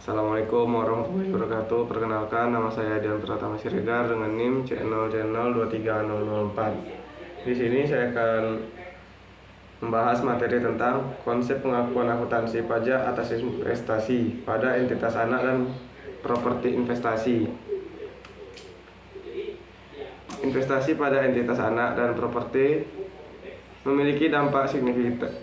Assalamualaikum warahmatullahi wabarakatuh. Perkenalkan, nama saya Dian Pratama Siregar dengan NIM channel 23004. Di sini saya akan membahas materi tentang konsep pengakuan akuntansi pajak atas investasi pada entitas anak dan properti investasi. Investasi pada entitas anak dan properti memiliki dampak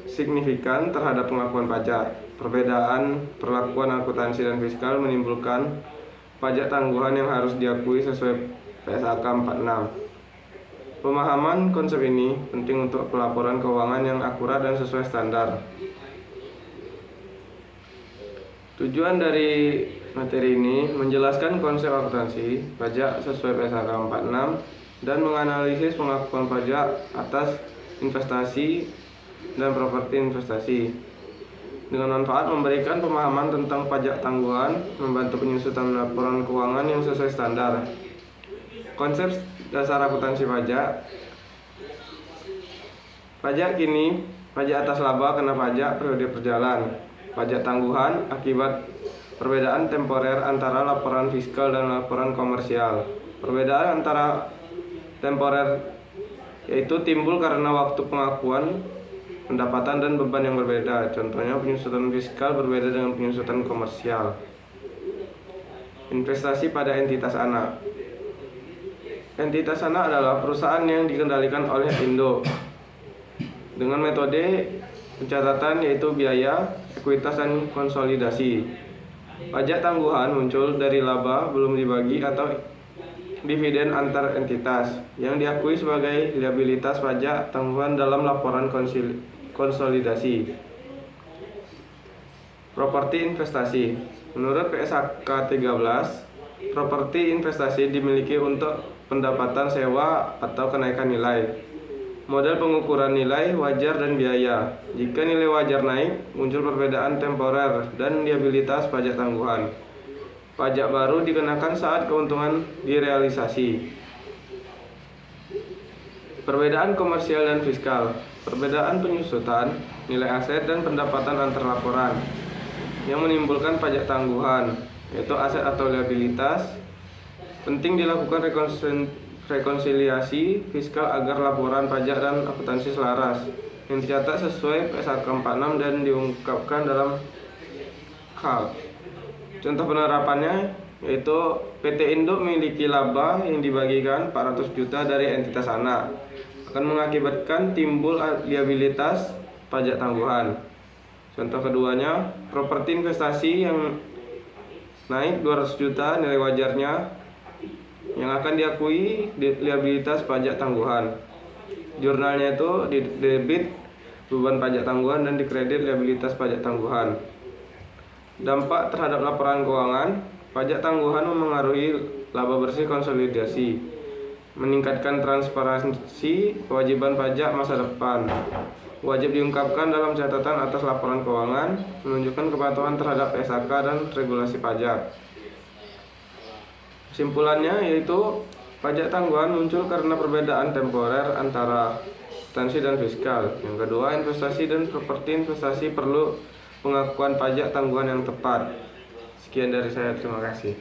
signifikan terhadap pengakuan pajak. Perbedaan perlakuan akuntansi dan fiskal menimbulkan pajak tangguhan yang harus diakui sesuai PSAK 46. Pemahaman konsep ini penting untuk pelaporan keuangan yang akurat dan sesuai standar. Tujuan dari materi ini menjelaskan konsep akuntansi pajak sesuai PSAK 46 dan menganalisis pengakuan pajak atas investasi dan properti investasi dengan manfaat memberikan pemahaman tentang pajak tangguhan, membantu penyusutan laporan keuangan yang sesuai standar. Konsep dasar akuntansi pajak. Pajak kini, pajak atas laba kena pajak periode berjalan. Pajak tangguhan akibat perbedaan temporer antara laporan fiskal dan laporan komersial. Perbedaan antara temporer yaitu timbul karena waktu pengakuan pendapatan dan beban yang berbeda. Contohnya penyusutan fiskal berbeda dengan penyusutan komersial. Investasi pada entitas anak. Entitas anak adalah perusahaan yang dikendalikan oleh Indo dengan metode pencatatan yaitu biaya, ekuitas, dan konsolidasi. Pajak tangguhan muncul dari laba belum dibagi atau dividen antar entitas yang diakui sebagai liabilitas pajak tangguhan dalam laporan konsolidasi. Properti investasi. Menurut PSAK 13, properti investasi dimiliki untuk pendapatan sewa atau kenaikan nilai. Model pengukuran nilai wajar dan biaya. Jika nilai wajar naik, muncul perbedaan temporer dan liabilitas pajak tangguhan. Pajak baru dikenakan saat keuntungan direalisasi. Perbedaan komersial dan fiskal. Perbedaan penyusutan nilai aset dan pendapatan antar laporan yang menimbulkan pajak tangguhan, yaitu aset atau liabilitas. Penting dilakukan rekonsiliasi fiskal agar laporan pajak dan akuntansi selaras, yang dicatat sesuai PSAK 46 dan diungkapkan dalam hal. Contoh penerapannya yaitu PT Indo memiliki laba yang dibagikan 400 juta dari entitas anak, akan mengakibatkan timbul liabilitas pajak tangguhan. Contoh keduanya, properti investasi yang naik 200 juta nilai wajarnya yang akan diakui liabilitas pajak tangguhan. Jurnalnya itu di debit beban pajak tangguhan dan dikredit liabilitas pajak tangguhan. Dampak terhadap laporan keuangan. Pajak tangguhan memengaruhi laba bersih konsolidasi, meningkatkan transparansi kewajiban pajak masa depan. Wajib diungkapkan dalam catatan atas laporan keuangan, menunjukkan kepatuhan terhadap SAK dan regulasi pajak. Kesimpulannya yaitu pajak tangguhan muncul karena perbedaan temporer antara akuntansi dan fiskal. Yang kedua, investasi dan properti investasi perlu pengakuan pajak tangguhan yang tepat. Sekian dari saya, terima kasih.